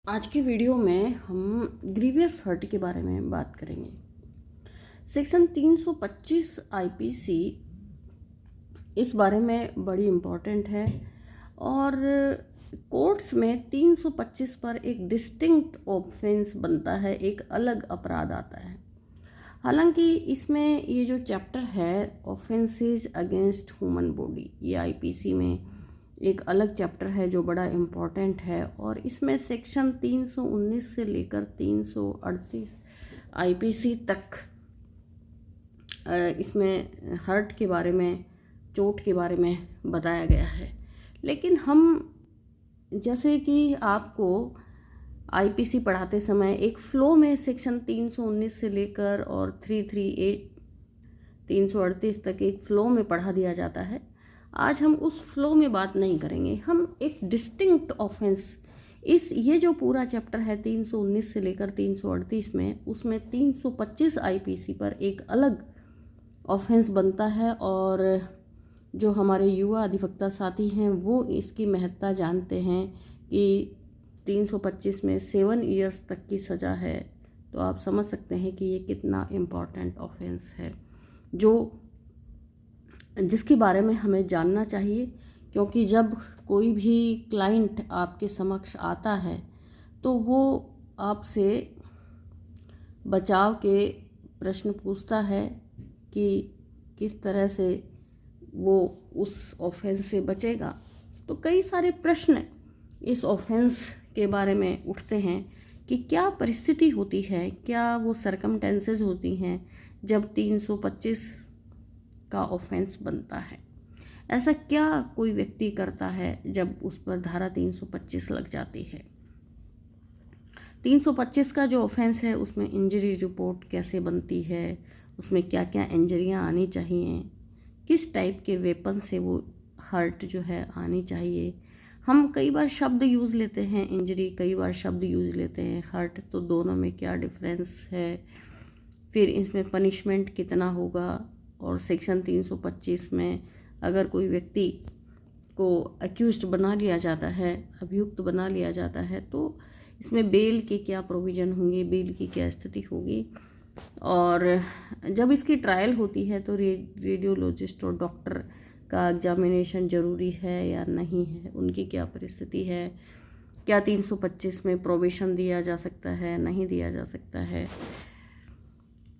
आज की वीडियो में हम ग्रीवियस हर्ट के बारे में बात करेंगे। सेक्शन 325 आईपीसी इस बारे में बड़ी इम्पोर्टेंट है और कोर्ट्स में 325 पर एक डिस्टिंक्ट ऑफेंस बनता है, एक अलग अपराध आता है। हालांकि इसमें ये जो चैप्टर है ऑफेंसेस अगेंस्ट ह्यूमन बॉडी, ये आईपीसी में एक अलग चैप्टर है जो बड़ा इम्पॉर्टेंट है और इसमें सेक्शन 319 से लेकर 338 आईपीसी तक इसमें हर्ट के बारे में, चोट के बारे में बताया गया है। लेकिन हम जैसे कि आपको आईपीसी पढ़ाते समय एक फ़्लो में सेक्शन 319 से लेकर और 338 338 तक एक फ़्लो में पढ़ा दिया जाता है, आज हम उस फ्लो में बात नहीं करेंगे। हम एक डिस्टिंक्ट ऑफेंस, ये जो पूरा चैप्टर है 319 से लेकर 338 में, उसमें 325 आईपीसी पर एक अलग ऑफेंस बनता है और जो हमारे युवा अधिवक्ता साथी हैं वो इसकी महत्ता जानते हैं कि 325 में 7 ईयर्स तक की सज़ा है। तो आप समझ सकते हैं कि ये कितना इम्पॉर्टेंट ऑफेंस है जिसके बारे में हमें जानना चाहिए। क्योंकि जब कोई भी क्लाइंट आपके समक्ष आता है तो वो आपसे बचाव के प्रश्न पूछता है कि किस तरह से वो उस ऑफेंस से बचेगा। तो कई सारे प्रश्न इस ऑफेंस के बारे में उठते हैं कि क्या परिस्थिति होती है, क्या वो सरकमटेंसेस होती हैं जब 325 का ऑफेंस बनता है। ऐसा क्या कोई व्यक्ति करता है जब उस पर धारा 325 लग जाती है। 325 का जो ऑफेंस है उसमें इंजरी रिपोर्ट कैसे बनती है, उसमें क्या क्या इंजरियां आनी चाहिए, किस टाइप के वेपन से वो हर्ट जो है आनी चाहिए। हम कई बार शब्द यूज़ लेते हैं इंजरी, कई बार शब्द यूज़ लेते हैं हर्ट, तो दोनों में क्या डिफरेंस है, फिर इसमें पनिशमेंट कितना होगा। और सेक्शन 325 में अगर कोई व्यक्ति को अक्यूज्ड बना लिया जाता है, अभियुक्त बना लिया जाता है, तो इसमें बेल के क्या प्रोविज़न होंगे, बेल की क्या स्थिति होगी। और जब इसकी ट्रायल होती है तो रेडियोलॉजिस्ट और डॉक्टर का एग्जामिनेशन ज़रूरी है या नहीं है, उनकी क्या परिस्थिति है, क्या 325 में प्रोबेशन दिया जा सकता है, नहीं दिया जा सकता है।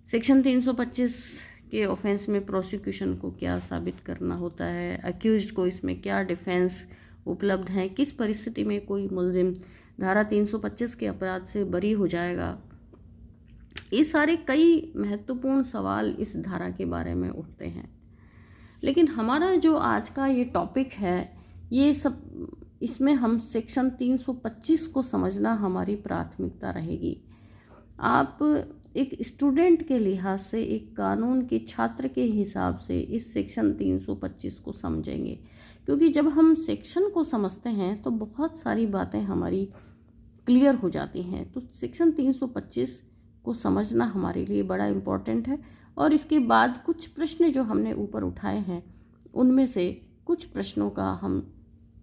सेक्शन 325 के ऑफेंस में प्रोसिक्यूशन को क्या साबित करना होता है, अक्यूज्ड को इसमें क्या डिफेंस उपलब्ध है, किस परिस्थिति में कोई मुलजिम धारा 325 के अपराध से बरी हो जाएगा। ये सारे कई महत्वपूर्ण सवाल इस धारा के बारे में उठते हैं। लेकिन हमारा जो आज का ये टॉपिक है, ये सब, इसमें हम सेक्शन 325 को समझना हमारी प्राथमिकता रहेगी। आप एक स्टूडेंट के लिहाज से, एक कानून के छात्र के हिसाब से इस सेक्शन 325 को समझेंगे। क्योंकि जब हम सेक्शन को समझते हैं तो बहुत सारी बातें हमारी क्लियर हो जाती हैं। तो सेक्शन 325 को समझना हमारे लिए बड़ा इम्पोर्टेंट है। और इसके बाद कुछ प्रश्न जो हमने ऊपर उठाए हैं, उनमें से कुछ प्रश्नों का हम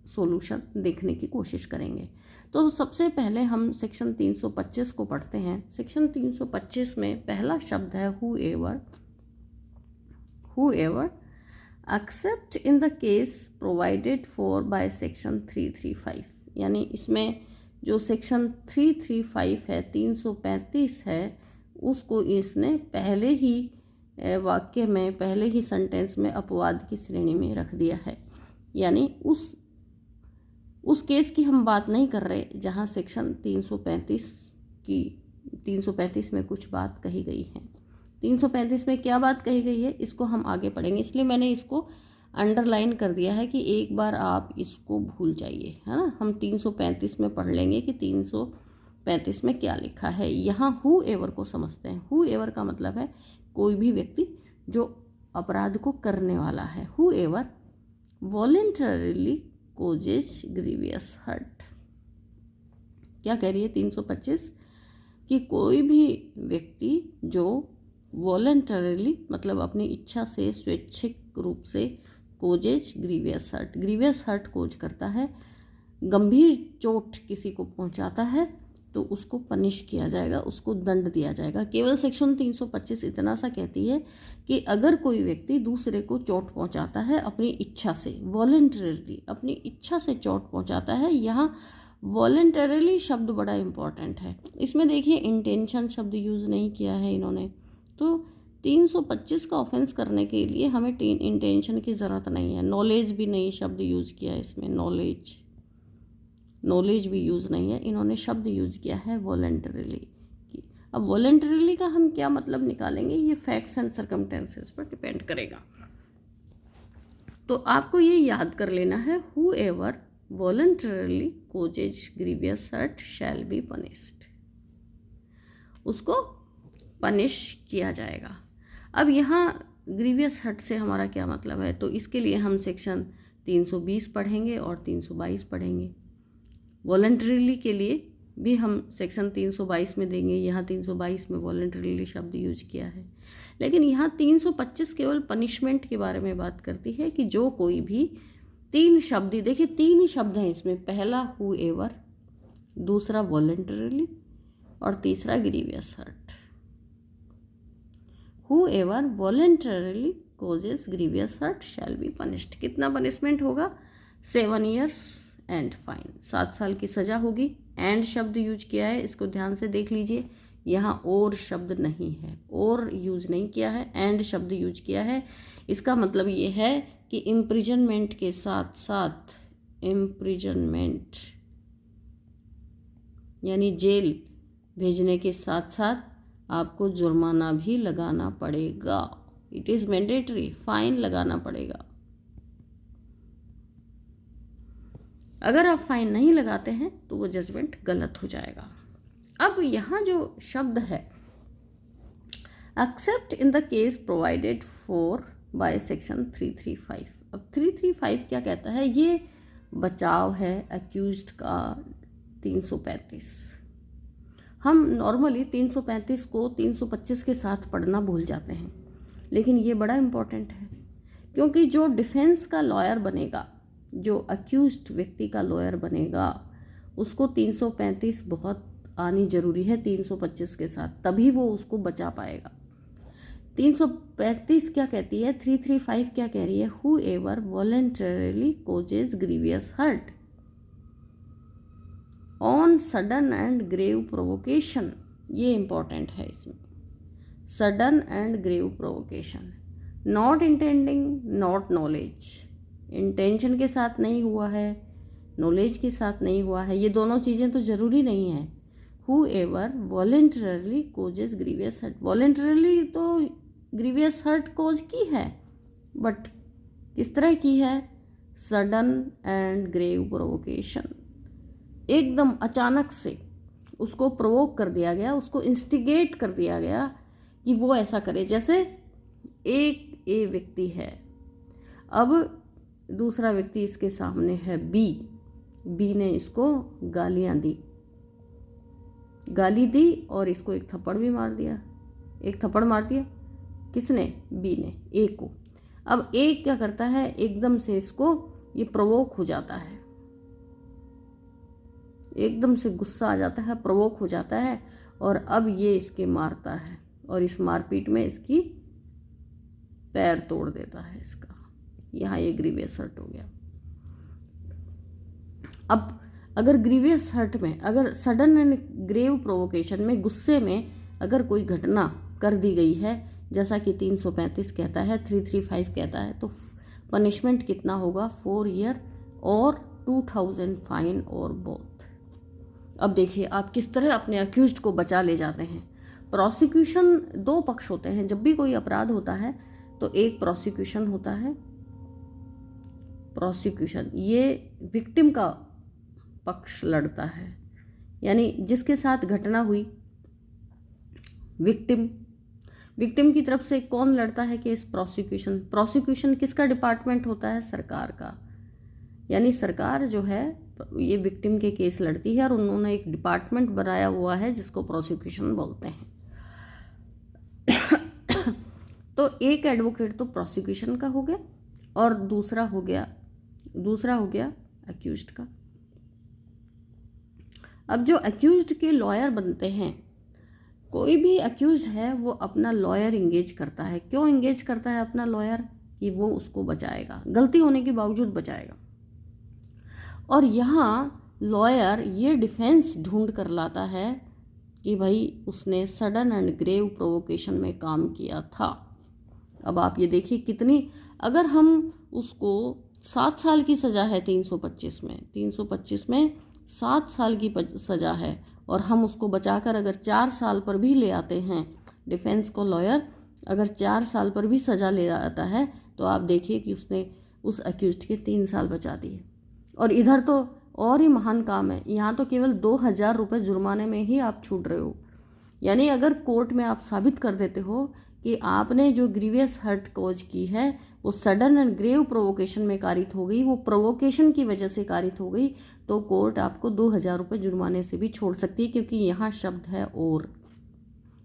सॉल्यूशन देखने की कोशिश करेंगे। तो सबसे पहले हम सेक्शन 325 को पढ़ते हैं। सेक्शन 325 में पहला शब्द है whoever accept in the case provided for by section 335। यानी इसमें जो सेक्शन 335 है, 335 है, उसको इसने पहले ही वाक्य में, पहले ही सेंटेंस में अपवाद की श्रेणी में रख दिया है। यानी उस केस की हम बात नहीं कर रहे जहां सेक्शन 335 में कुछ बात कही गई है। 335 में क्या बात कही गई है इसको हम आगे पढ़ेंगे, इसलिए मैंने इसको अंडरलाइन कर दिया है कि एक बार आप इसको भूल जाइए, है ना। हम 335 में पढ़ लेंगे कि 335 में क्या लिखा है। यहाँ whoever को समझते हैं। whoever का मतलब है कोई भी व्यक्ति जो अपराध को करने वाला है। whoever voluntarily causes grievous hurt। क्या कह रही है 325 कि कोई भी व्यक्ति जो वॉलंटरली, मतलब अपनी इच्छा से, स्वैच्छिक रूप से, कोजेज ग्रीवियस हर्ट कोज करता है, गंभीर चोट किसी को पहुंचाता है, तो उसको पनिश किया जाएगा, उसको दंड दिया जाएगा। केवल सेक्शन 325 इतना सा कहती है कि अगर कोई व्यक्ति दूसरे को चोट पहुंचाता है अपनी इच्छा से, वॉलंटरली अपनी इच्छा से चोट पहुंचाता है, यहाँ वॉलंटरली शब्द बड़ा इम्पॉर्टेंट है। इसमें देखिए इंटेंशन शब्द यूज़ नहीं किया है इन्होंने। तो 325 का ऑफेंस करने के लिए हमें इंटेंशन की ज़रूरत नहीं है। नॉलेज भी नहीं शब्द यूज़ किया है इसमें, नॉलेज भी यूज़ नहीं है, इन्होंने शब्द यूज़ किया है वॉलंटरली। अब वॉलंटरली का हम क्या मतलब निकालेंगे, ये फैक्ट्स एंड सर्कमस्टेंसेस पर डिपेंड करेगा। तो आपको ये याद कर लेना है, who ever voluntarily causes grievous hurt shall be punished, उसको पनिश किया जाएगा। अब यहाँ ग्रीवियस हर्ट से हमारा क्या मतलब है, तो इसके लिए हम सेक्शन 320 पढ़ेंगे और 322 पढ़ेंगे। वॉलंटरीली के लिए भी हम सेक्शन 322 में देंगे, यहाँ 322 में वॉलंटरीली शब्द यूज किया है। लेकिन यहाँ 325 केवल पनिशमेंट के बारे में बात करती है कि जो कोई भी 3 शब्द, देखिए 3 ही शब्द हैं इसमें, पहला हु एवर, दूसरा वॉलंटरली और तीसरा grievous hurt. Whoever voluntarily causes grievous hurt shall be punished. कितना पनिशमेंट होगा, 7 years एंड फाइन, 7 साल की सज़ा होगी। एंड शब्द यूज किया है, इसको ध्यान से देख लीजिए, यहाँ और शब्द नहीं है, और यूज नहीं किया है, एंड शब्द यूज किया है। इसका मतलब ये है कि इम्प्रिजनमेंट के साथ साथ, इम्प्रिजनमेंट यानी जेल भेजने के साथ साथ आपको जुर्माना भी लगाना पड़ेगा। इट इज़ मैंडेटरी, फाइन लगाना पड़ेगा। अगर आप फाइन नहीं लगाते हैं तो वो जजमेंट गलत हो जाएगा। अब यहाँ जो शब्द है accept in the case provided for by section 335। अब 335 क्या कहता है, ये बचाव है अक्यूज्ड का 335। हम नॉर्मली 335 को 325 के साथ पढ़ना भूल जाते हैं, लेकिन ये बड़ा इम्पॉर्टेंट है, क्योंकि जो डिफेंस का लॉयर बनेगा, जो अक्यूज्ड व्यक्ति का लॉयर बनेगा, उसको 335 बहुत आनी ज़रूरी है 325 के साथ, तभी वो उसको बचा पाएगा। 335 क्या कहती है, 335 क्या कह रही है, whoever voluntarily causes grievous hurt on sudden and grave provocation. ये इंपॉर्टेंट है इसमें, sudden and grave provocation, not intending not knowledge. Intention के साथ नहीं हुआ है, नॉलेज के साथ नहीं हुआ है, ये दोनों चीज़ें तो ज़रूरी नहीं है। Whoever voluntarily causes grievous hurt, voluntarily तो ग्रीवियस हर्ट कॉज की है, बट किस तरह की है, सडन एंड ग्रेव प्रोवोकेशन, एकदम अचानक से उसको प्रोवोक कर दिया गया, उसको इंस्टिगेट कर दिया गया कि वो ऐसा करे। जैसे एक ए व्यक्ति है, अब दूसरा व्यक्ति इसके सामने है बी ने इसको गालियाँ दी, गाली दी और इसको एक थप्पड़ भी मार दिया। एक थप्पड़ मार दिया किसने, बी ने ए को। अब ए क्या करता है, एकदम से इसको ये प्रोवोक हो जाता है, एकदम से गुस्सा आ जाता है, प्रोवोक हो जाता है, और अब ये इसके मारता है और इस मारपीट में इसकी पैर तोड़ देता है इसका। यहाँ ये ग्रीवियस हर्ट हो गया। अब अगर ग्रीवियस हर्ट में, अगर सडन एंड ग्रेव प्रोवोकेशन में, गुस्से में अगर कोई घटना कर दी गई है, जैसा कि 335 कहता है, 335 कहता है, तो पनिशमेंट कितना होगा, 4 year और 2000 फाइन और बोथ। अब देखिए आप किस तरह अपने अक्यूज्ड को बचा ले जाते हैं। प्रोसिक्यूशन, 2 पक्ष होते हैं जब भी कोई अपराध होता है, तो एक प्रोसिक्यूशन होता है, प्रोसिक्यूशन ये विक्टिम का पक्ष लड़ता है, यानी जिसके साथ घटना हुई, विक्टिम की तरफ से कौन लड़ता है केस, प्रोसिक्यूशन। प्रोसिक्यूशन किसका डिपार्टमेंट होता है, सरकार का, यानी सरकार जो है ये विक्टिम के केस लड़ती है, और उन्होंने एक डिपार्टमेंट बनाया हुआ है जिसको प्रोसिक्यूशन बोलते हैं। तो एक एडवोकेट तो प्रोसिक्यूशन का हो गया, और दूसरा हो गया अक्यूज्ड का। अब जो अक्यूज्ड के लॉयर बनते हैं, कोई भी अक्यूज है वो अपना लॉयर इंगेज करता है। क्यों इंगेज करता है अपना लॉयर? कि वो उसको बचाएगा, गलती होने के बावजूद बचाएगा। और यहाँ लॉयर ये डिफेंस ढूंढ कर लाता है कि भाई उसने सडन एंड ग्रेव प्रोवोकेशन में काम किया था। अब आप ये देखिए कितनी, अगर हम उसको 7 साल की सज़ा है 325 में 7 साल की सज़ा है, और हम उसको बचाकर अगर 4 साल पर भी ले आते हैं, डिफेंस को लॉयर अगर 4 साल पर भी सज़ा ले आता है, तो आप देखिए कि उसने उस अक्यूज्ड के 3 साल बचा दिए। और इधर तो और ही महान काम है, यहाँ तो केवल 2000 रुपये जुर्माने में ही आप छूट रहे हो। यानी अगर कोर्ट में आप साबित कर देते हो कि आपने जो ग्रीवियस हर्ट कॉज की है वो सडन एंड ग्रेव प्रोवोकेशन में कारित हो गई, वो प्रोवोकेशन की वजह से कारित हो गई, तो कोर्ट आपको 2000 रुपये जुर्माने से भी छोड़ सकती है, क्योंकि यहाँ शब्द है और।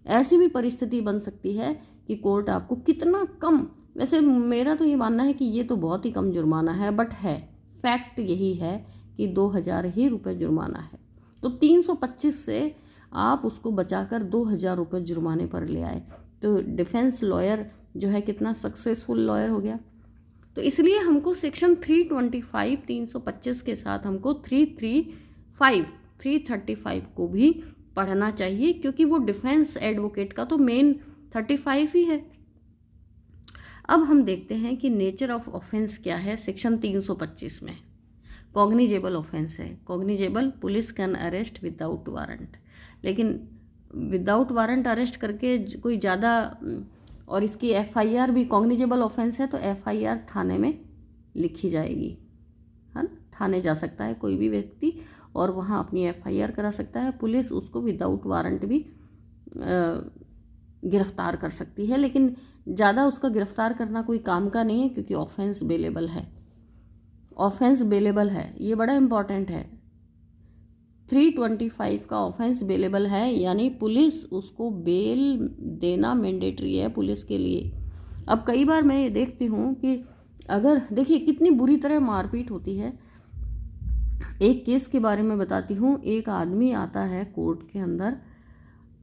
ऐसी भी परिस्थिति बन सकती है कि कोर्ट आपको कितना कम, वैसे मेरा तो ये मानना है कि ये तो बहुत ही कम जुर्माना है, बट है फैक्ट यही है कि 2000 ही रुपये जुर्माना है। तो 325 से आप उसको बचाकर 2000 रुपये जुर्माने पर ले आए, तो डिफेंस लॉयर जो है कितना सक्सेसफुल लॉयर हो गया। तो इसलिए हमको सेक्शन 325 325 के साथ हमको 335 को भी पढ़ना चाहिए, क्योंकि वो डिफेंस एडवोकेट का तो मेन 35 ही है। अब हम देखते हैं कि नेचर ऑफ ऑफेंस क्या है। सेक्शन 325 में कॉग्निजेबल ऑफेंस है। Cognizable, police can arrest without warrant, लेकिन विदाउट वारंट अरेस्ट करके कोई ज़्यादा, और इसकी एफआईआर भी कॉग्निजेबल ऑफेंस है तो एफआईआर थाने में लिखी जाएगी, है ना। थाने जा सकता है कोई भी व्यक्ति और वहाँ अपनी एफआईआर करा सकता है। पुलिस उसको विदाउट वारंट भी गिरफ्तार कर सकती है, लेकिन ज़्यादा उसका गिरफ्तार करना कोई काम का नहीं है, क्योंकि ऑफेंस बेलेबल है। ऑफेंस बेलेबल है, ये बड़ा इम्पॉर्टेंट है। 325 का ऑफेंस बेलेबल है, यानी पुलिस उसको बेल देना मैंडेटरी है पुलिस के लिए। अब कई बार मैं ये देखती हूँ कि अगर देखिए कितनी बुरी तरह मारपीट होती है। एक केस के बारे में बताती हूँ। एक आदमी आता है कोर्ट के अंदर,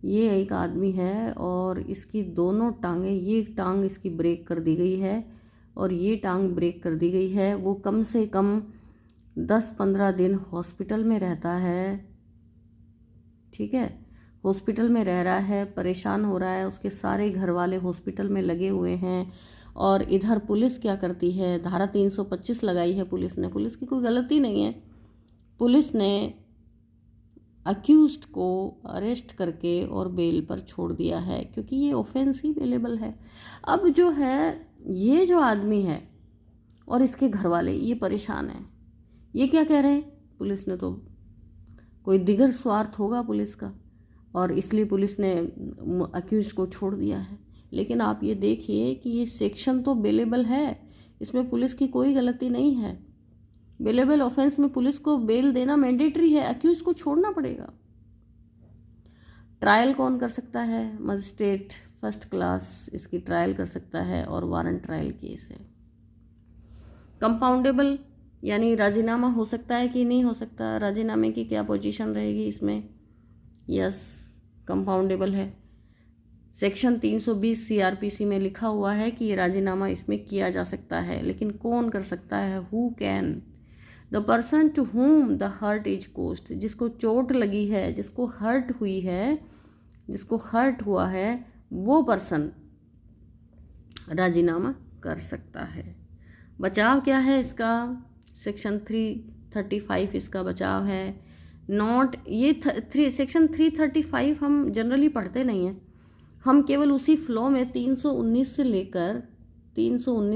ये एक आदमी है और इसकी दोनों टांगें, ये टांग इसकी ब्रेक कर दी गई है और ये टांग ब्रेक कर दी गई है। वो कम से कम 10-15 दिन हॉस्पिटल में रहता है, ठीक है, हॉस्पिटल में रह रहा है, परेशान हो रहा है, उसके सारे घर वाले हॉस्पिटल में लगे हुए हैं। और इधर पुलिस क्या करती है, धारा 325 लगाई है पुलिस ने। पुलिस की कोई गलती नहीं है, पुलिस ने अक्यूज्ड को अरेस्ट करके और बेल पर छोड़ दिया है, क्योंकि ये ऑफेंस ही बेलेबल है। अब जो है ये जो आदमी है और इसके घर वाले ये परेशान हैं। ये क्या कह रहे हैं, पुलिस ने तो कोई दिगर स्वार्थ होगा पुलिस का, और इसलिए पुलिस ने अक्यूज को छोड़ दिया है। लेकिन आप ये देखिए कि ये सेक्शन तो बेलेबल है, इसमें पुलिस की कोई गलती नहीं है। बेलेबल ऑफेंस में पुलिस को बेल देना मैंडेटरी है, अक्यूज को छोड़ना पड़ेगा। ट्रायल कौन कर सकता है, मजिस्ट्रेट फर्स्ट क्लास इसकी ट्रायल कर सकता है और वारंट ट्रायल केस है। कंपाउंडेबल यानी राजीनामा हो सकता है कि नहीं हो सकता, राजीनामे की क्या पोजीशन रहेगी इसमें, यस कंपाउंडेबल है। सेक्शन 320 सीआरपीसी में लिखा हुआ है कि ये राजीनामा इसमें किया जा सकता है, लेकिन कौन कर सकता है, who can, the person to whom the hurt is caused, जिसको चोट लगी है, जिसको हर्ट हुई है, जिसको हर्ट हुआ है, वो पर्सन राजीनामा कर सकता है। बचाव क्या है इसका, सेक्शन 335 इसका बचाव है। नॉट ये सेक्शन 335 हम जनरली पढ़ते नहीं हैं, हम केवल उसी फ्लो में 319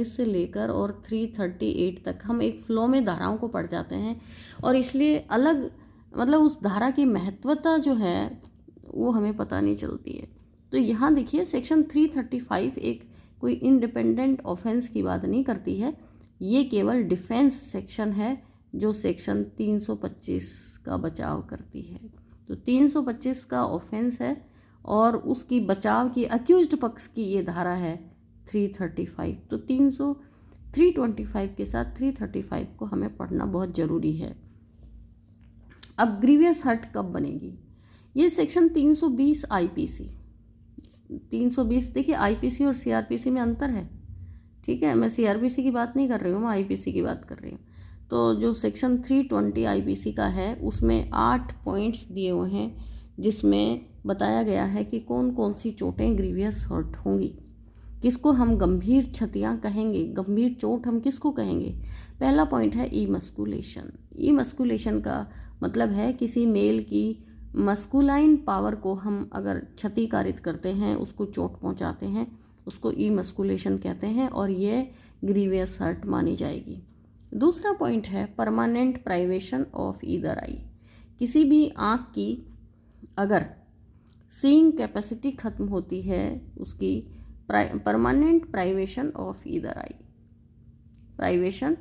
से लेकर और 338 तक हम एक फ्लो में धाराओं को पढ़ जाते हैं, और इसलिए अलग मतलब उस धारा की महत्वता जो है वो हमें पता नहीं चलती है। तो यहाँ देखिए सेक्शन 335 एक कोई इंडिपेंडेंट ऑफेंस की बात नहीं करती है, ये केवल डिफेंस सेक्शन है जो सेक्शन 325 का बचाव करती है। तो 325 का ऑफेंस है और उसकी बचाव की अक्यूज्ड पक्ष की ये धारा है 335। तो 325 के साथ 335 को हमें पढ़ना बहुत ज़रूरी है। अब ग्रीवियस हर्ट कब बनेगी? ये सेक्शन 320 आईपीसी, 320 देखिए आईपीसी और सीआरपीसी में अंतर है, ठीक है। मैं सीआरपीसी की बात नहीं कर रही हूँ, मैं आईपीसी की बात कर रही हूँ। तो जो सेक्शन 320 आईपीसी का है उसमें 8 पॉइंट्स दिए हुए हैं, जिसमें बताया गया है कि कौन कौन सी चोटें ग्रीवियस हर्ट होंगी, किसको हम गंभीर क्षतियाँ कहेंगे, गंभीर चोट हम किसको कहेंगे। पहला पॉइंट है ई मस्कुलेशन। ई मस्कुलेशन का मतलब है किसी मेल की मस्कुलाइन पावर को हम अगर क्षतिकारित करते हैं, उसको चोट पहुंचाते हैं, उसको ई मस्कुलेशन कहते हैं और ये ग्रीवियस हर्ट मानी जाएगी। दूसरा पॉइंट है permanent privation of either I. किसी भी आँख की अगर सीइंग कैपेसिटी खत्म होती है, उसकी permanent privation of either I, privation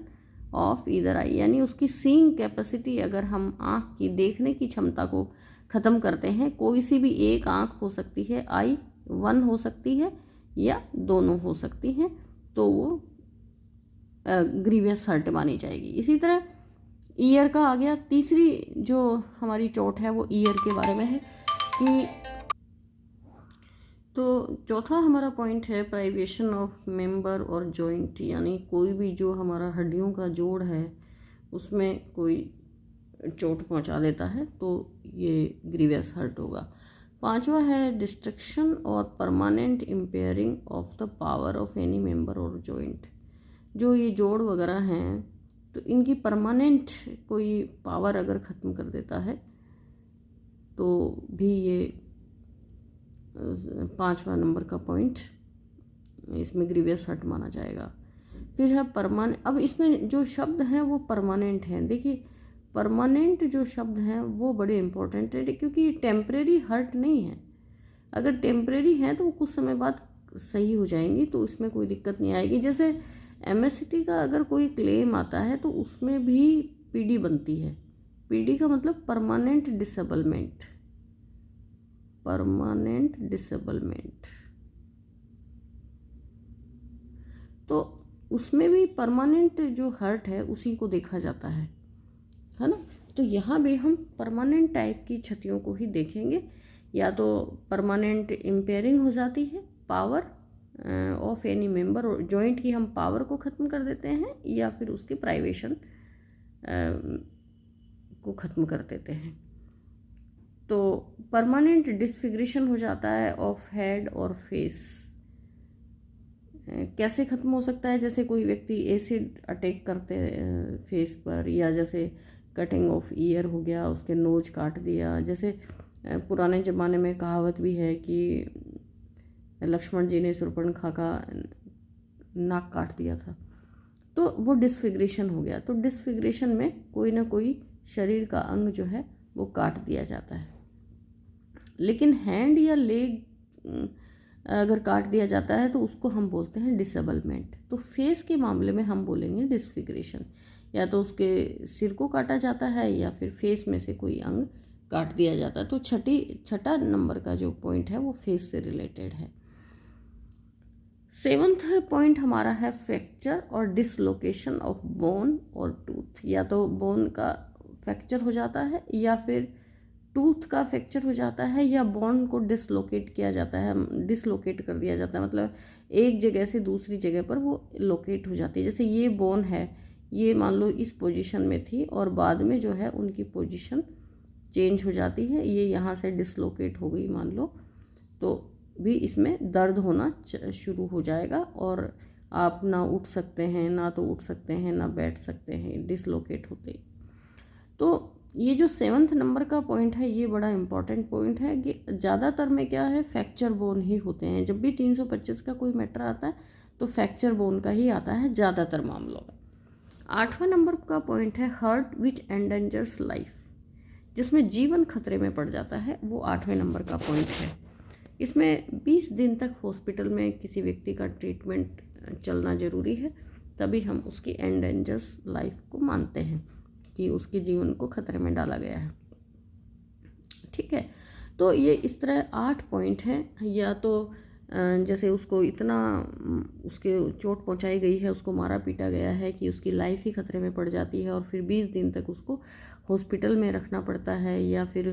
of either I यानी उसकी सीइंग कैपेसिटी, अगर हम आँख की देखने की क्षमता को ख़त्म करते हैं, कोई सी भी एक आँख हो सकती है, आई 1 हो सकती है या दोनों हो सकती हैं, तो वो ग्रीवियस हर्ट मानी जाएगी। इसी तरह ईयर का आ गया। तीसरी जो हमारी चोट है वो ईयर के बारे में है कि तो चौथा हमारा पॉइंट है प्राइवेशन ऑफ मेंबर और जॉइंट, यानी कोई भी जो हमारा हड्डियों का जोड़ है उसमें कोई चोट पहुंचा देता है तो ये ग्रीवियस हर्ट होगा। पांचवा है डिस्ट्रक्शन और permanent impairing of the power of any member और जॉइंट। जो ये जोड़ वगैरह हैं तो इनकी परमानेंट कोई पावर अगर ख़त्म कर देता है तो भी ये 5वां नंबर का पॉइंट इसमें ग्रीवियस हर्ट माना जाएगा। फिर है परमानेंट। अब इसमें जो शब्द हैं वो परमानेंट हैं। देखिए परमानेंट जो शब्द हैं वो बड़े इंपॉर्टेंट है, क्योंकि टेम्परेरी हर्ट नहीं है। अगर टेम्परेरी हैं तो वो कुछ समय बाद सही हो जाएंगी, तो इसमें कोई दिक्कत नहीं आएगी। जैसे एमएसटी का अगर कोई क्लेम आता है तो उसमें भी पीडी बनती है। पीडी का मतलब परमानेंट डिसेबलमेंट, परमानेंट डिसेबलमेंट, तो उसमें भी परमानेंट जो हर्ट है उसी को देखा जाता है ना। तो यहाँ भी हम परमानेंट टाइप की क्षतियों को ही देखेंगे। या तो परमानेंट इम्पेयरिंग हो जाती है पावर ऑफ एनी मेंबर और जॉइंट की, हम पावर को ख़त्म कर देते हैं, या फिर उसकी प्राइवेशन को ख़त्म कर देते हैं। तो परमानेंट डिसफिगरेशन हो जाता है ऑफ हेड और फेस। कैसे ख़त्म हो सकता है? जैसे कोई व्यक्ति एसिड अटैक करते फेस पर, या जैसे कटिंग ऑफ ईयर हो गया, उसके नोज काट दिया। जैसे पुराने ज़माने में कहावत भी है कि लक्ष्मण जी ने शूर्पणखा का नाक काट दिया था, तो वो डिसफिगरेशन हो गया। तो डिसफिगरेशन में कोई ना कोई शरीर का अंग जो है वो काट दिया जाता है। लेकिन हैंड या लेग अगर काट दिया जाता है तो उसको हम बोलते हैं डिसेबलमेंट। तो फेस के मामले में हम बोलेंगे डिसफिगरेशन, या तो उसके सिर को काटा जाता है या फिर फेस में से कोई अंग काट दिया जाता है। तो छठा नंबर का जो पॉइंट है वो फेस से रिलेटेड है। 7th पॉइंट हमारा है फ्रैक्चर और डिसलोकेशन ऑफ बोन और टूथ। या तो बोन का फ्रैक्चर हो जाता है या फिर टूथ का फ्रैक्चर हो जाता है, या बोन को डिसलोकेट किया जाता है, डिसलोकेट कर दिया जाता है, मतलब एक जगह से दूसरी जगह पर वो लोकेट हो जाती है। जैसे ये बोन है, ये मान लो इस पोजीशन में थी और बाद में जो है उनकी पोजीशन चेंज हो जाती है, ये यहाँ से डिसलोकेट हो गई मान लो, तो भी इसमें दर्द होना शुरू हो जाएगा और आप ना उठ सकते हैं, ना तो उठ सकते हैं, ना बैठ सकते हैं डिसलोकेट होते ही। तो ये जो 7th नंबर का पॉइंट है ये बड़ा इंपॉर्टेंट पॉइंट है कि ज़्यादातर में क्या है, फ्रैक्चर बोन ही होते हैं। जब भी 325 का कोई मैटर आता है तो फ्रैक्चर बोन का ही आता है ज़्यादातर मामलों में। 8वां नंबर का पॉइंट है हर्ट विच एंडेंजर्स लाइफ, जिसमें जीवन खतरे में पड़ जाता है, वो 8वें नंबर का पॉइंट है। इसमें 20 दिन तक हॉस्पिटल में किसी व्यक्ति का ट्रीटमेंट चलना ज़रूरी है, तभी हम उसकी एंडेंजर्स लाइफ को मानते हैं कि उसके जीवन को खतरे में डाला गया है। ठीक है, तो ये इस तरह 8 पॉइंट हैं। या तो जैसे उसको इतना उसके चोट पहुंचाई गई है, उसको मारा पीटा गया है कि उसकी लाइफ ही खतरे में पड़ जाती है और फिर 20 दिन तक उसको हॉस्पिटल में रखना पड़ता है, या फिर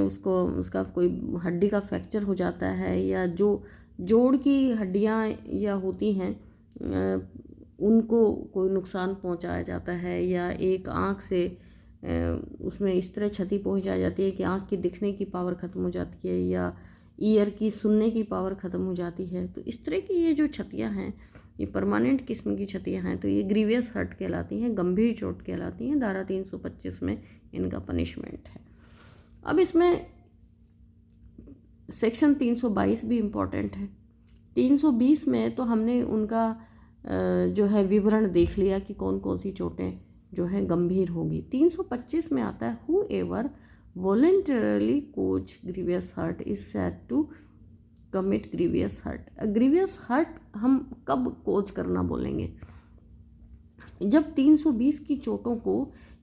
उसको उसका कोई हड्डी का फ्रैक्चर हो जाता है, या जो जोड़ की हड्डियां या होती हैं उनको कोई नुकसान पहुंचाया जाता है, या एक आँख से उसमें इस तरह क्षति पहुंचाई जाती है कि आँख की दिखने की पावर ख़त्म हो जाती है, या ईयर की सुनने की पावर ख़त्म हो जाती है। तो इस तरह की ये जो क्षतियाँ हैं, ये परमानेंट किस्म की क्षतियाँ हैं, तो ये ग्रीवियस हर्ट कहलाती हैं, गंभीर चोट कहलाती हैं। धारा 325 में इनका पनिशमेंट है। अब इसमें सेक्शन 322 भी इम्पॉर्टेंट है। 320 में तो हमने उनका जो है विवरण देख लिया कि कौन कौन सी चोटें जो है गंभीर होगी। 325 में आता है who ever voluntarily cause grievous hurt is said to commit grievous hurt। Grievous hurt हम कब कोज करना बोलेंगे? जब 320 की चोटों को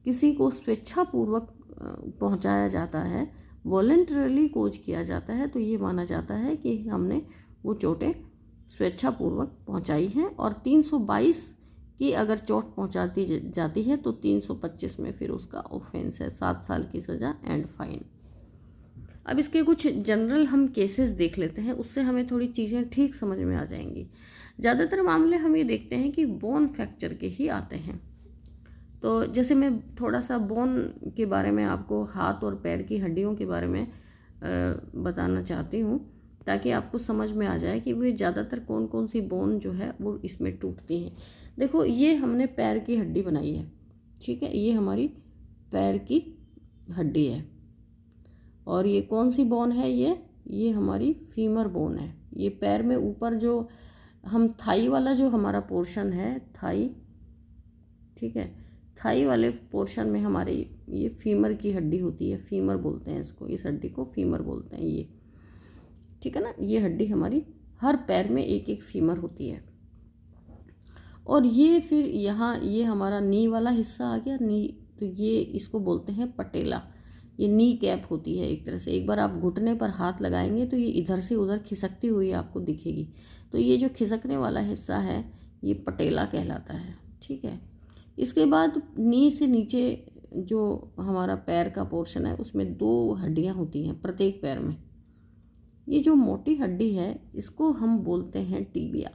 किसी को स्वेच्छापूर्वक पहुंचाया जाता है, वॉलंटरली कोज किया जाता है, तो ये माना जाता है कि हमने वो चोटें स्वेच्छापूर्वक पहुंचाई हैं। और 322 की अगर चोट पहुंचाती जाती है तो 325 में फिर उसका ऑफेंस है, 7 साल की सज़ा एंड फाइन। अब इसके कुछ जनरल हम केसेस देख लेते हैं, उससे हमें थोड़ी चीज़ें ठीक समझ में आ जाएंगी। ज़्यादातर मामले हम ये देखते हैं कि बोन फ्रैक्चर के ही आते हैं। तो जैसे मैं थोड़ा सा बोन के बारे में आपको, हाथ और पैर की हड्डियों के बारे में बताना चाहती हूँ, ताकि आपको समझ में आ जाए कि वे ज़्यादातर कौन कौन सी बोन जो है वो इसमें टूटती हैं। देखो, ये हमने पैर की हड्डी बनाई है, ठीक है, ये हमारी पैर की हड्डी है। और ये कौन सी बोन है? ये हमारी फीमर बोन है। ये पैर में ऊपर जो हम थाई वाला जो हमारा पोर्शन है, थाई, ठीक है, थाई वाले पोर्शन में हमारे ये फीमर की हड्डी होती है, फीमर बोलते हैं इसको, इस हड्डी को फीमर बोलते हैं ये, ठीक है ना। ये हड्डी हमारी हर पैर में एक एक फीमर होती है। और ये फिर यहाँ ये हमारा नी वाला हिस्सा आ गया, नी, तो ये इसको बोलते हैं पटेला। ये नी कैप होती है एक तरह से। एक बार आप घुटने पर हाथ लगाएंगे तो ये इधर से उधर खिसकती हुई आपको दिखेगी। तो ये जो खिसकने वाला हिस्सा है ये पटेला कहलाता है, ठीक है। इसके बाद नी से नीचे जो हमारा पैर का पोर्शन है उसमें 2 हड्डियाँ होती हैं प्रत्येक पैर में। ये जो मोटी हड्डी है इसको हम बोलते हैं टीबिया।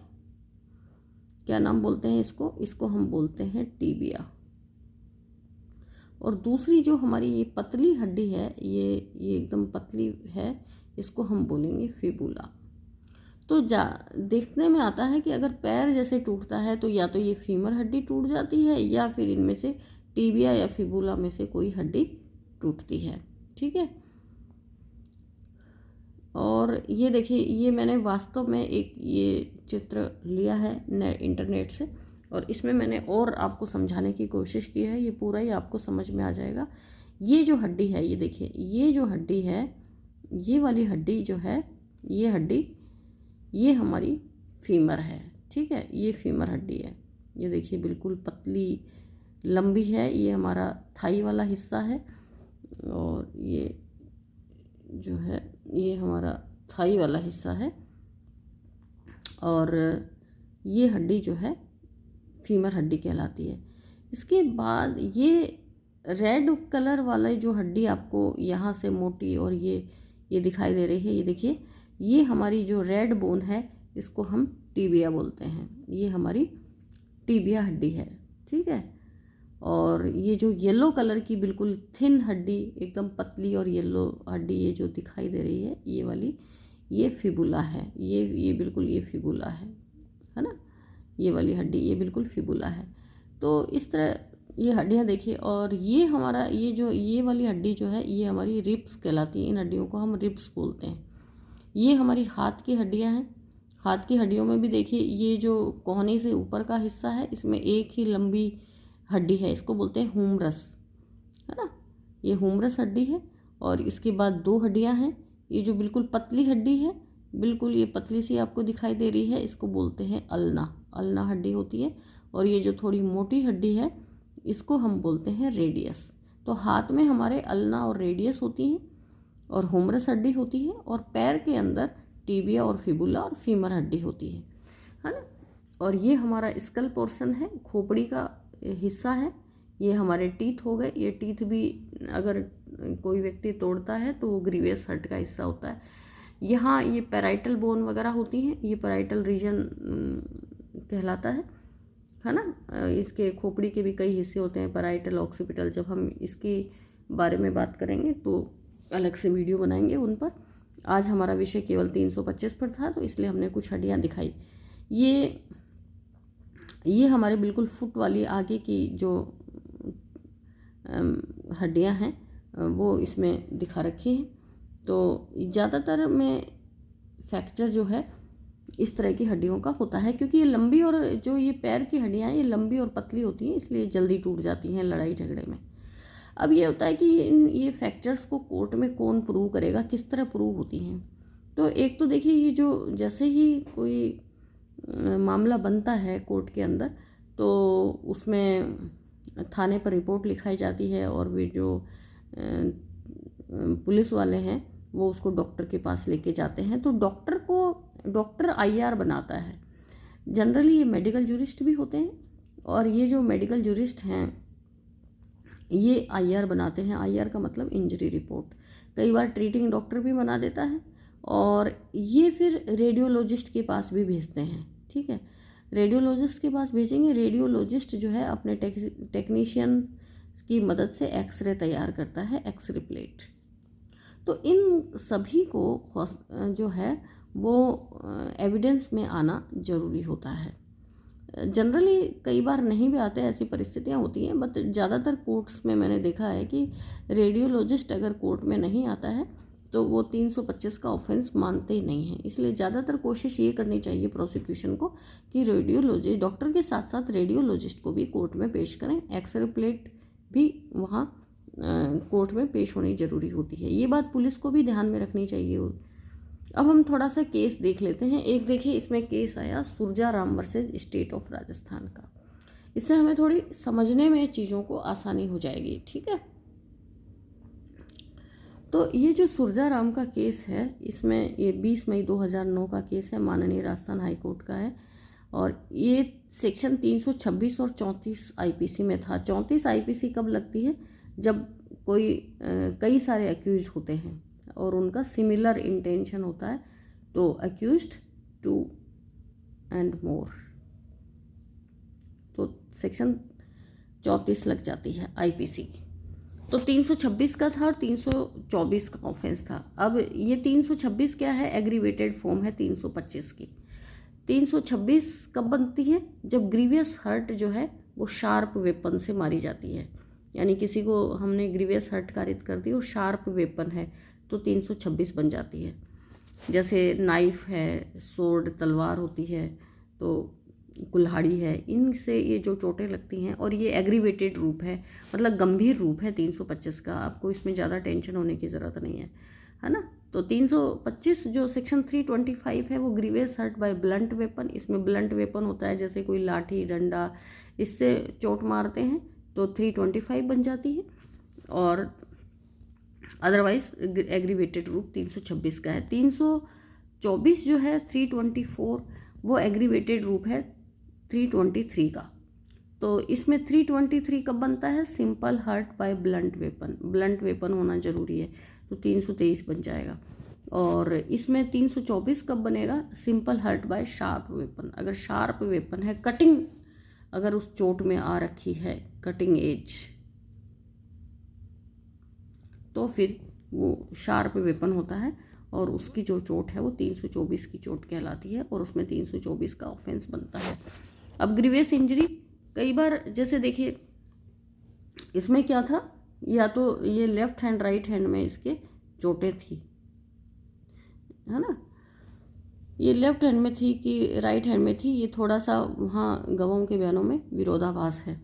क्या नाम बोलते हैं इसको हम बोलते हैं टीबिया। और दूसरी जो हमारी ये पतली हड्डी है, ये एकदम पतली है, इसको हम बोलेंगे फिबुला। तो देखने में आता है कि अगर पैर जैसे टूटता है तो या तो ये फीमर हड्डी टूट जाती है, या फिर इनमें से टीबिया या फिबुला में से कोई हड्डी टूटती है, ठीक है। और ये देखिए, ये मैंने वास्तव में एक ये चित्र लिया है इंटरनेट से, और इसमें मैंने और आपको समझाने की कोशिश की है। ये पूरा ही आपको समझ में आ जाएगा। ये जो हड्डी है, ये देखिए, ये जो हड्डी है, ये वाली हड्डी जो है, ये हड्डी, ये हमारी फीमर है, ठीक है। ये फीमर हड्डी है, ये देखिए बिल्कुल पतली लंबी है। ये हमारा थाई वाला हिस्सा है, और ये जो है ये हमारा थाई वाला हिस्सा है। और ये हड्डी जो है फीमर हड्डी कहलाती है। इसके बाद ये रेड कलर वाला जो हड्डी आपको यहाँ से मोटी और ये दिखाई दे रही है, ये देखिए, ये हमारी जो रेड बोन है इसको हम टीबिया बोलते हैं। ये हमारी टीबिया हड्डी है, ठीक है। और ये जो येलो कलर की बिल्कुल थिन हड्डी, एकदम पतली और येलो हड्डी, ये जो दिखाई दे रही है, ये वाली, ये फिबुला है। ये बिल्कुल ये फिबुला है ना। ये वाली हड्डी ये बिल्कुल फिबुला है। तो इस तरह ये हड्डियाँ देखिए। और ये हमारा ये वाली हड्डी जो है ये हमारी रिब्स कहलाती है। इन हड्डियों को हम रिब्स बोलते हैं। ये हमारी हाथ की हड्डियाँ हैं। हाथ की हड्डियों में भी देखिए, ये जो कोहनी से ऊपर का हिस्सा है इसमें एक ही लंबी हड्डी है, इसको बोलते हैं हुमरस, है ना। ये हुमरस हड्डी है। और इसके बाद 2 हड्डियां हैं। ये जो बिल्कुल पतली हड्डी है, बिल्कुल ये पतली सी आपको दिखाई दे रही है, इसको बोलते हैं अल्ना हड्डी होती है। और ये जो थोड़ी मोटी हड्डी है इसको हम बोलते हैं रेडियस। तो हाथ में हमारे अल्ना और रेडियस होती हैं, और हुमरस हड्डी होती है, और पैर के अंदर टिबिया और फिबुला और फीमर हड्डी होती है ना। और ये हमारा स्कल पोर्शन है, खोपड़ी का हिस्सा है। ये हमारे टीथ हो गए। ये टीथ भी अगर कोई व्यक्ति तोड़ता है तो वो ग्रीवियस हर्ट का हिस्सा होता है। यहाँ ये पैराइटल बोन वगैरह होती हैं, ये पैराइटल रीजन कहलाता है ना। इसके खोपड़ी के भी कई हिस्से होते हैं, पैराइटल, ऑक्सीपिटल। जब हम इसके बारे में बात करेंगे तो अलग से वीडियो बनाएंगे उन पर। आज हमारा विषय केवल 325 पर था, तो इसलिए हमने कुछ हड्डियाँ दिखाई। ये हमारे बिल्कुल फुट वाली आगे की जो हड्डियाँ हैं वो इसमें दिखा रखी हैं। तो ज़्यादातर में फ्रैक्चर जो है इस तरह की हड्डियों का होता है, क्योंकि ये लंबी और जो ये पैर की हड्डियाँ हैं ये लंबी और पतली होती हैं, इसलिए जल्दी टूट जाती हैं लड़ाई झगड़े में। अब ये होता है कि ये फ्रैक्चर्स को कोर्ट में कौन प्रूव करेगा, किस तरह प्रूव होती हैं। तो एक तो देखिए, ये जो जैसे ही कोई मामला बनता है कोर्ट के अंदर, तो उसमें थाने पर रिपोर्ट लिखाई जाती है और वे जो पुलिस वाले हैं वो उसको डॉक्टर के पास लेके जाते हैं। तो डॉक्टर आईआर बनाता है। जनरली ये मेडिकल जूरिस्ट भी होते हैं, और ये जो मेडिकल जूरिस्ट हैं ये आईआर बनाते हैं। आईआर का मतलब इंजरी रिपोर्ट। कई बार ट्रीटिंग डॉक्टर भी बना देता है, और ये फिर रेडियोलॉजिस्ट के पास भी भेजते हैं। ठीक है, रेडियोलॉजिस्ट के पास भेजेंगे। रेडियोलॉजिस्ट जो है अपने टेक्नीशियन की मदद से एक्सरे तैयार करता है, एक्सरे प्लेट। तो इन सभी को जो है वो एविडेंस में आना ज़रूरी होता है। जनरली कई बार नहीं भी आते, ऐसी परिस्थितियाँ होती हैं, बट ज़्यादातर कोर्ट्स में मैंने देखा है कि रेडियोलॉजिस्ट अगर कोर्ट में नहीं आता है तो वो 325 का ऑफेंस मानते नहीं हैं। इसलिए ज़्यादातर कोशिश ये करनी चाहिए प्रोसिक्यूशन को कि रेडियोलॉजिस्ट, डॉक्टर के साथ साथ रेडियोलॉजिस्ट को भी कोर्ट में पेश करें। एक्सरे प्लेट भी वहाँ कोर्ट में पेश होनी ज़रूरी होती है। ये बात पुलिस को भी ध्यान में रखनी चाहिए। अब हम थोड़ा सा केस देख लेते हैं। एक देखिए, इसमें केस आया Surjaram versus state of Rajasthan का। इससे हमें थोड़ी समझने में चीज़ों को आसानी हो जाएगी। ठीक है, तो ये जो सुरजाराम का केस है, इसमें ये 20 मई 2009 का केस है, माननीय राजस्थान हाई कोर्ट का है। और ये सेक्शन 326 और 34 आईपीसी में था। 34 आईपीसी कब लगती है? जब कोई कई सारे अक्यूज होते हैं और उनका सिमिलर इंटेंशन होता है, तो अक्यूज्ड 2 एंड मोर, तो सेक्शन 34 लग जाती है आईपीसी की। तो 326 का था और 324 का ऑफेंस था। अब ये 326 क्या है? एग्रीवेटेड फॉर्म है 325 की। 326 कब बनती है? जब ग्रीवियस हर्ट जो है वो शार्प वेपन से मारी जाती है, यानी किसी को हमने ग्रीवियस हर्ट कारित कर दी और शार्प वेपन है तो 326 बन जाती है। जैसे नाइफ है, सोर्ड तलवार होती है, तो कुल्हाड़ी है, इनसे ये जो चोटें लगती हैं, और ये एग्रीवेटेड रूप है, मतलब गंभीर रूप है 325 का। आपको इसमें ज़्यादा टेंशन होने की ज़रूरत नहीं है ना। तो 325 जो सेक्शन 325 है वो grievous hurt by blunt weapon. इसमें ब्लंट वेपन होता है जैसे कोई लाठी, डंडा, इससे चोट मारते हैं तो 325 बन जाती है। और अदरवाइज एग्रीवेटेड रूप 326 का है। 324 जो है 324 वो एग्रीवेटेड रूप है 323 का। तो इसमें 323 कब बनता है? Simple hurt by blunt weapon. Blunt weapon होना जरूरी है, तो 323 बन जाएगा। और इसमें 324 कब बनेगा? Simple hurt by sharp weapon. अगर शार्प वेपन है, कटिंग अगर उस चोट में आ रखी है, कटिंग एज, तो फिर वो शार्प वेपन होता है और उसकी जो चोट है वो 324 की चोट कहलाती है, और उसमें 324 का ऑफेंस बनता है। अब ग्रीवियस इंजरी, कई बार जैसे देखिए इसमें क्या था, या तो ये लेफ्ट हैंड राइट हैंड में इसके चोटें थी, है ना। ये लेफ्ट हैंड में थी कि राइट हैंड में थी, ये थोड़ा सा वहाँ गवाहों के बयानों में विरोधाभास है।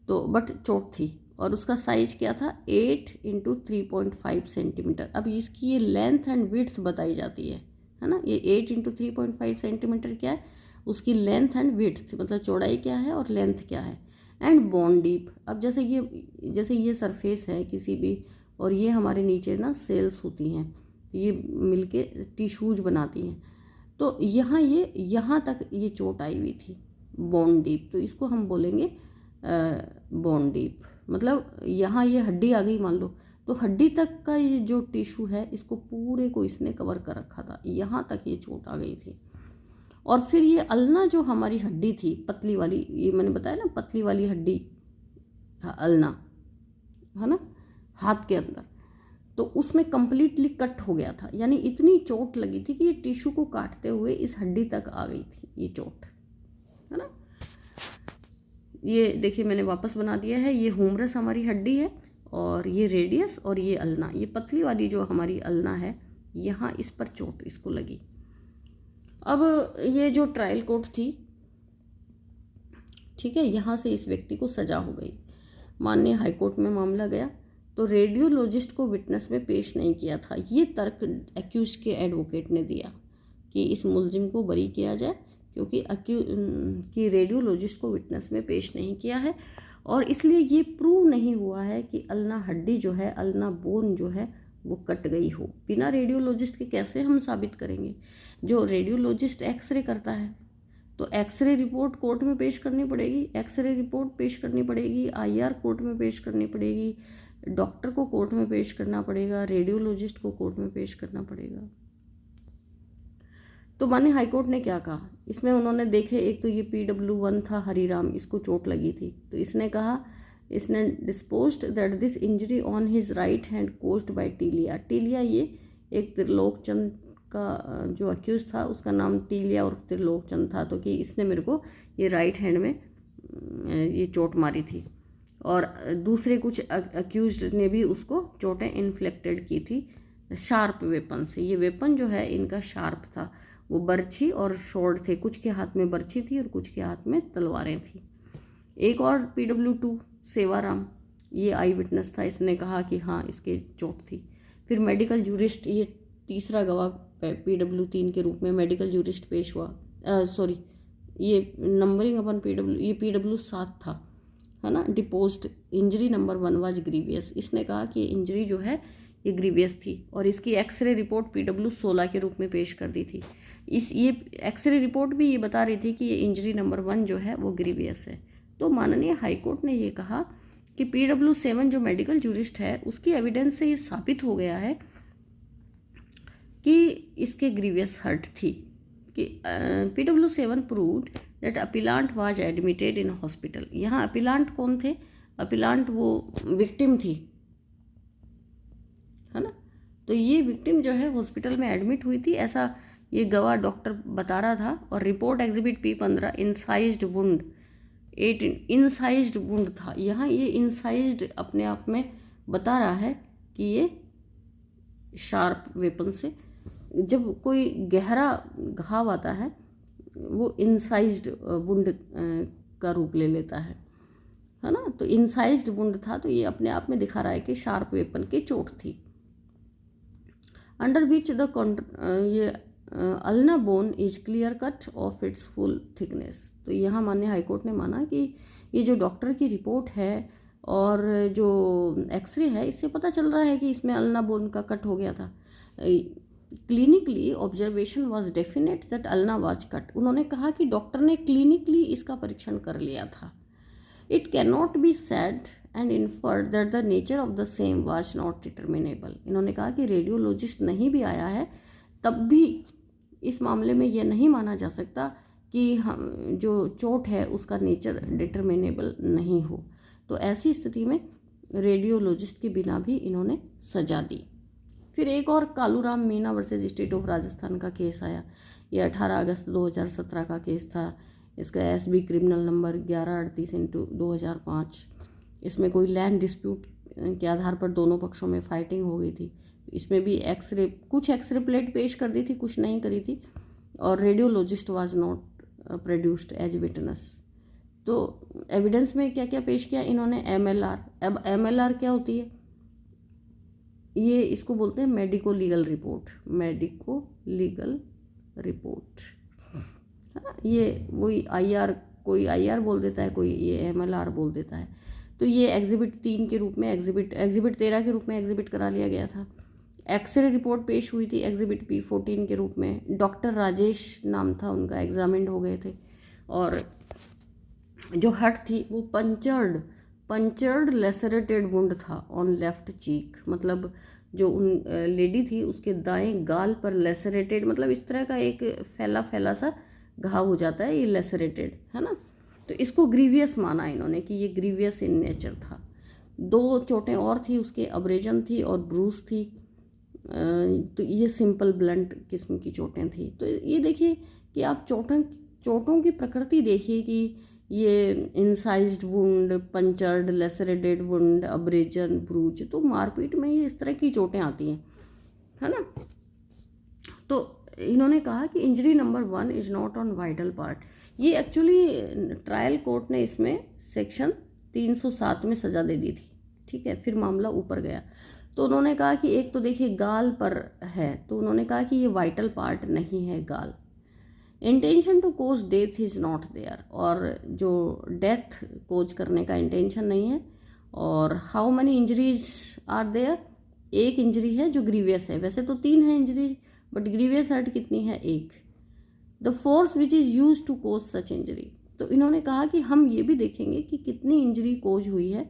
तो बट चोट थी, और उसका साइज़ क्या था? 8 × 3.5 सेंटीमीटर। अब इसकी ये लेंथ एंड विड्थ बताई जाती है ना। ये 8 × 3.5 सेंटीमीटर क्या है? उसकी लेंथ एंड विड्थ, मतलब चौड़ाई क्या है और लेंथ क्या है। एंड बोन डीप, अब जैसे ये सरफेस है किसी भी, और ये हमारे नीचे ना सेल्स होती हैं, ये मिलके टिश्यूज बनाती हैं। तो यहाँ तक ये चोट आई हुई थी, बोन डीप। तो इसको हम बोलेंगे बोन डीप, मतलब यहाँ ये हड्डी आ गई मान लो, तो हड्डी तक का ये जो टिश्यू है इसको पूरे को इसने कवर कर रखा था, यहाँ तक ये चोट आ गई थी। और फिर ये अल्ना जो हमारी हड्डी थी पतली वाली, ये मैंने बताया ना पतली वाली हड्डी अल्ना है ना हाथ के अंदर, तो उसमें कंप्लीटली कट हो गया था। यानी इतनी चोट लगी थी कि ये टिश्यू को काटते हुए इस हड्डी तक आ गई थी ये चोट, है ना। ये देखिए मैंने वापस बना दिया है, ये ह्यूमरस हमारी हड्डी है और ये रेडियस और ये अल्ना, ये पतली वाली जो हमारी अल्ना है, यहाँ इस पर चोट इसको लगी। अब ये जो ट्रायल कोर्ट थी, ठीक है, यहाँ से इस व्यक्ति को सजा हो गई। माननीय हाईकोर्ट में मामला गया तो रेडियोलॉजिस्ट को विटनेस में पेश नहीं किया था। ये तर्क एक्यूज के एडवोकेट ने दिया कि इस मुलजिम को बरी किया जाए क्योंकि रेडियोलॉजिस्ट को विटनेस में पेश नहीं किया है, और इसलिए ये प्रूव नहीं हुआ है कि अल्ना हड्डी जो है, अल्ना बोन जो है वो कट गई हो। बिना रेडियोलॉजिस्ट के कैसे हम साबित करेंगे? जो रेडियोलॉजिस्ट एक्सरे करता है तो एक्सरे रिपोर्ट कोर्ट में पेश करनी पड़ेगी, एक्सरे रिपोर्ट पेश करनी पड़ेगी, आईआर कोर्ट में पेश करनी पड़ेगी, डॉक्टर को कोर्ट में पेश करना पड़ेगा, रेडियोलॉजिस्ट को कोर्ट में पेश करना पड़ेगा। तो माने हाईकोर्ट ने क्या कहा इसमें, उन्होंने देखे एक तो ये PW1 था हरीराम, इसको चोट लगी थी, तो इसने कहा, इसने disposed that this injury on his right hand caused by टीलिया। टीलिया ये एक त्रिलोक चंद का जो अक्यूज था उसका नाम टीलिया और त्रिलोक चंद था, तो कि इसने मेरे को ये राइट हैंड में ये चोट मारी थी। और दूसरे कुछ अक्यूज्ड ने भी उसको चोटें इन्फ्लिक्टेड की थी शार्प वेपन से। ये वेपन जो है इनका शार्प था, वो बर्छी और शॉर्ट थे, कुछ के हाथ में बर्छी थी और कुछ के हाथ में तलवारें थी। एक और PW2 सेवाराम, ये आई विटनेस था, इसने कहा कि हाँ इसके चोट थी। फिर मेडिकल जूरिस्ट, ये तीसरा गवाह PW3 के रूप में मेडिकल जूरिस्ट पेश हुआ। सॉरी, ये नंबरिंग अपन ये PW7 था, है ना। Deposed injury number 1 was grievous, इसने कहा कि इंजरी जो है ये ग्रीवियस थी और इसकी एक्सरे रिपोर्ट PW16 के रूप में पेश कर दी थी। ये एक्सरे रिपोर्ट भी ये बता रही थी कि ये इंजरी नंबर 1 जो है वो ग्रीवियस है। तो माननीय हाईकोर्ट ने ये कहा कि PW7 जो मेडिकल जूरिस्ट है उसकी एविडेंस से ये साबित हो गया है कि इसके ग्रीवियस हर्ट थी, कि PW7 proved that appellant was admitted in hospital. यहाँ अपीलांट कौन थे? अपीलांट वो विक्टिम थी, है ना। तो ये विक्टिम जो है हॉस्पिटल में एडमिट हुई थी, ऐसा ये गवाह डॉक्टर बता रहा था। और report exhibit P15 incised wound 8 incised wound था। यहाँ ये इंसाइज्ड अपने आप में बता रहा है कि ये शार्प वेपन से, जब कोई गहरा घाव आता है वो इंसाइज्ड वुंड का रूप ले लेता है ना। तो इंसाइज्ड वुंड था, तो ये अपने आप में दिखा रहा है कि शार्प वेपन की चोट थी। अंडर विच ये ulna bone is clear cut of its full thickness. तो यहाँ माननीय हाईकोर्ट ने माना कि ये जो डॉक्टर की रिपोर्ट है और जो एक्सरे है, इससे पता चल रहा है कि इसमें अल्ना बोन का कट हो गया था। Clinically observation was definite that ulna was cut. उन्होंने कहा कि डॉक्टर ने क्लिनिकली इसका परीक्षण कर लिया था। It can not be said and inferred that the nature of the same was not determinable. इन्होंने कहा कि रेडियोलॉजिस्ट नहीं भी आया है तब भी इस मामले में यह नहीं माना जा सकता कि हम जो चोट है उसका नेचर डिटर्मिनेबल नहीं हो। तो ऐसी स्थिति में रेडियोलॉजिस्ट के बिना भी इन्होंने सजा दी। फिर एक और Kaluram Meena versus state of Rajasthan का केस आया। ये 18 अगस्त 2017 का केस था। इसका SB क्रिमिनल नंबर 1138/2005। इसमें कोई लैंड डिस्प्यूट के आधार पर दोनों पक्षों में फाइटिंग हो गई थी। इसमें भी कुछ एक्सरे प्लेट पेश कर दी थी, कुछ नहीं करी थी, और radiologist was not produced as witness. तो एविडेंस में क्या क्या पेश किया इन्होंने? MLR। अब MLR क्या होती है? ये इसको बोलते हैं medico legal report. Medico legal report, ये वही IR, कोई IR बोल देता है, कोई ये MLR बोल देता है। तो ये एग्जिबिट 3 के रूप में एग्जिबिट 13 के रूप में एग्जिबिट करा लिया गया था। एक्सरे रिपोर्ट पेश हुई थी एग्जिबिट P14 के रूप में। डॉक्टर राजेश नाम था उनका, एग्जामिन्ड हो गए थे। और जो हर्ट थी वो पंचर्ड लेसरेटेड वुंड था ऑन लेफ्ट चीक, मतलब जो उन लेडी थी उसके दाएं गाल पर लेसरेटेड, मतलब इस तरह का एक फैला फैला सा घाव हो जाता है, ये लेसरेटेड है ना। तो इसको ग्रीवियस माना इन्होंने कि ये ग्रीवियस इन नेचर था। 2 चोटें और थी उसके, अब्रेजन थी और ब्रूस थी। तो ये सिंपल ब्लंट किस्म की चोटें थी। तो ये देखिए कि आप चोटों की प्रकृति देखिए कि ये incised wound, punctured, lacerated wound, abrasion, bruise, तो मारपीट में ये इस तरह की चोटें आती हैं, है ना। तो इन्होंने कहा कि injury number 1 is not on vital part. ये एक्चुअली ट्रायल कोर्ट ने इसमें सेक्शन 307 में सज़ा दे दी थी, ठीक है। फिर मामला ऊपर गया तो उन्होंने कहा कि एक तो देखिए गाल पर है, तो उन्होंने कहा कि ये वाइटल पार्ट नहीं है गाल। Intention to cause death is not there, और जो डेथ कोज करने का इंटेंशन नहीं है। और how many injuries are there, एक इंजरी है जो ग्रीवियस है, वैसे तो 3 है इंजरीज बट ग्रीवियस हर्ट कितनी है, 1। The force which is use to cause such injury, तो इन्होंने कहा कि हम ये भी देखेंगे कि कितनी इंजरी कोज हुई है।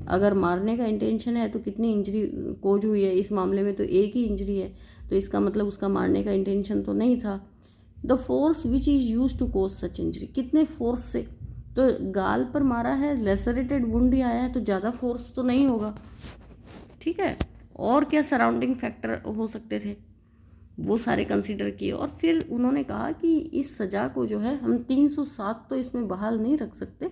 अगर मारने का इंटेंशन है तो कितनी इंजरी कोज हुई है। इस मामले में तो एक ही इंजरी है, तो इसका मतलब उसका मारने का इंटेंशन तो नहीं था। The force which is use to cause such injury, कितने फोर्स से, तो गाल पर मारा है, लेसरेटेड वुंड ही आया है, तो ज़्यादा फोर्स तो नहीं होगा, ठीक है। और क्या सराउंडिंग फैक्टर हो सकते थे, वो सारे कंसीडर किए। और फिर उन्होंने कहा कि इस सज़ा को जो है हम 307 तो इसमें बहाल नहीं रख सकते,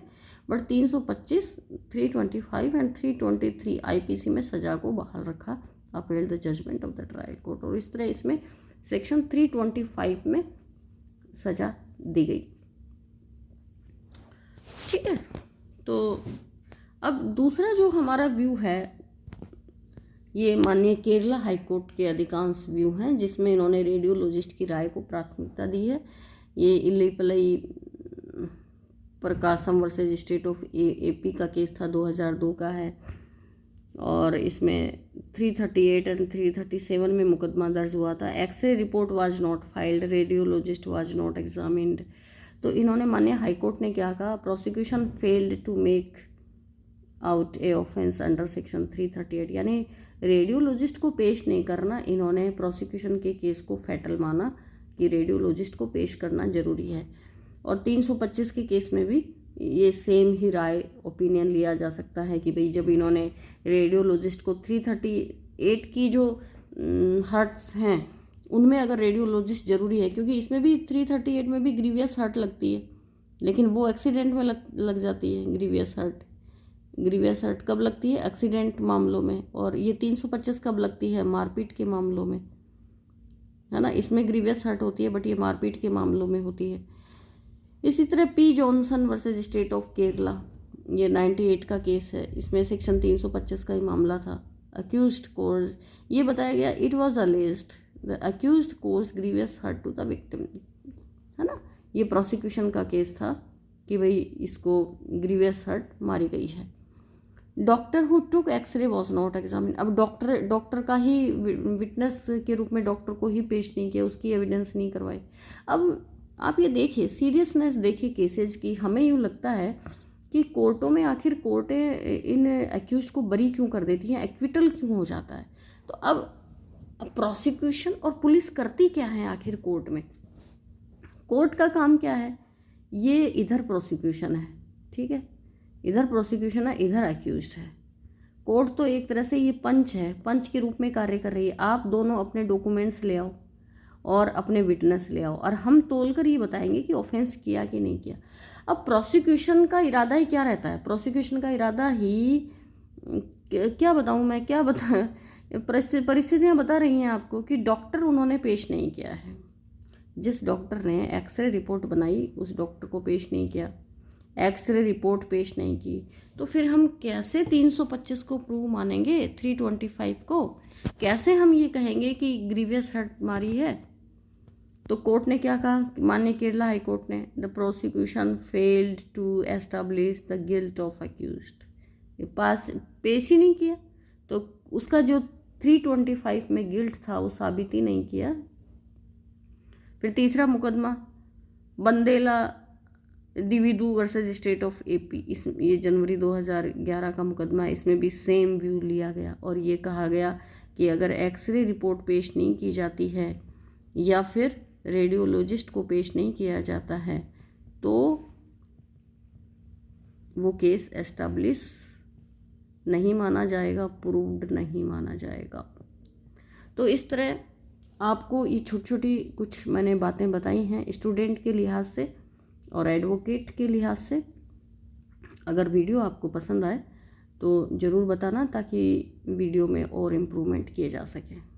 बट 325, 325 एंड 323 IPC में सज़ा को बहाल रखा, appeal the judgment of the trial court. और इस तरह इसमें सेक्शन 325 में सज़ा दी गई, ठीक है। तो अब दूसरा जो हमारा व्यू है, ये माननीय केरला हाई कोर्ट के अधिकांश व्यू हैं, जिसमें इन्होंने रेडियोलॉजिस्ट की राय को प्राथमिकता दी है। ये इल्लीपलई प्रकाशम वर्सेज स्टेट ऑफ AP का केस था, 2002 का है। और इसमें 338 एंड 337 में मुकदमा दर्ज हुआ था। X-ray report was not filed, radiologist was not examined. तो इन्होंने माननीय हाई कोर्ट ने क्या कहा, prosecution failed to make out a offence under section 338, यानी रेडियोलॉजिस्ट को पेश नहीं करना, इन्होंने प्रोसिक्यूशन के केस को फैटल माना कि रेडियोलॉजिस्ट को पेश करना ज़रूरी है। और 325 के केस में भी ये सेम ही राय, ओपिनियन लिया जा सकता है कि भाई जब इन्होंने रेडियोलॉजिस्ट को 338 की जो हर्ट्स हैं उनमें अगर रेडियोलॉजिस्ट ज़रूरी है, क्योंकि इसमें भी 338 में भी ग्रीवियस हर्ट लगती है, लेकिन वो एक्सीडेंट में लग जाती है। ग्रीवियस हर्ट कब लगती है, एक्सीडेंट मामलों में। और ये 325 कब लगती है, मारपीट के मामलों में, है ना। इसमें ग्रीवियस हर्ट होती है बट ये मारपीट के मामलों में होती है। इसी तरह P Johnson versus state of Kerala, ये 98 का केस है, इसमें सेक्शन 325 का ही मामला था। अक्यूज्ड कोज, ये बताया गया it was alleged the accused caused grievous hurt to the victim, है ना। ये प्रोसिक्यूशन का केस था कि भाई इसको ग्रीवियस हर्ट मारी गई है। Doctor who took X-ray was not examine, अब डॉक्टर का ही विटनेस के रूप में डॉक्टर को ही पेश नहीं किया, उसकी एविडेंस नहीं करवाई। अब आप ये देखिए, सीरियसनेस देखिए केसेज की। हमें यूँ लगता है कि कोर्टों में आखिर कोर्टें इन एक्यूज को बरी क्यों कर देती हैं, एक्विटल क्यों हो जाता है। तो अब प्रोसिक्यूशन और पुलिस करती क्या है आखिर कोर्ट में, कोर्ट का काम क्या है, ये इधर प्रोसिक्यूशन है, ठीक है, इधर प्रोसिक्यूशन है, इधर एक्यूज्ड है। कोर्ट तो एक तरह से ये पंच है, पंच के रूप में कार्य कर रही है। आप दोनों अपने डॉक्यूमेंट्स ले आओ और अपने विटनेस ले आओ, और हम तोल कर ये बताएंगे कि ऑफेंस किया कि नहीं किया। अब प्रोसिक्यूशन का इरादा ही क्या रहता है, प्रोसिक्यूशन का इरादा ही क्या बताऊँ मैं, क्या बता, परिस्थितियाँ बता रही हैं आपको कि डॉक्टर उन्होंने पेश नहीं किया है। जिस डॉक्टर ने एक्सरे रिपोर्ट बनाई उस डॉक्टर को पेश नहीं किया, एक्सरे रिपोर्ट पेश नहीं की, तो फिर हम कैसे 325 को प्रूव मानेंगे, 325 को कैसे हम ये कहेंगे कि ग्रीवियस हर्ट मारी है। तो कोर्ट ने क्या कहा, माननीय केरला हाई कोर्ट ने, the prosecution failed to establish the guilt of accused, पेश ही नहीं किया, तो उसका जो 325 में गिल्ट था वो साबित ही नहीं किया। फिर तीसरा मुकदमा बंदेला डिविडू वर्सेस स्टेट ऑफ एपी, इस ये जनवरी 2011 का मुकदमा है। इसमें भी सेम व्यू लिया गया और ये कहा गया कि अगर एक्सरे रिपोर्ट पेश नहीं की जाती है या फिर रेडियोलॉजिस्ट को पेश नहीं किया जाता है तो वो केस एस्टैब्लिश नहीं माना जाएगा, प्रूव्ड नहीं माना जाएगा। तो इस तरह आपको ये छोटी छोटी कुछ मैंने बातें बताई हैं स्टूडेंट के लिहाज से और एडवोकेट के लिहाज से। अगर वीडियो आपको पसंद आए तो ज़रूर बताना ताकि वीडियो में और इम्प्रूवमेंट किए जा सके।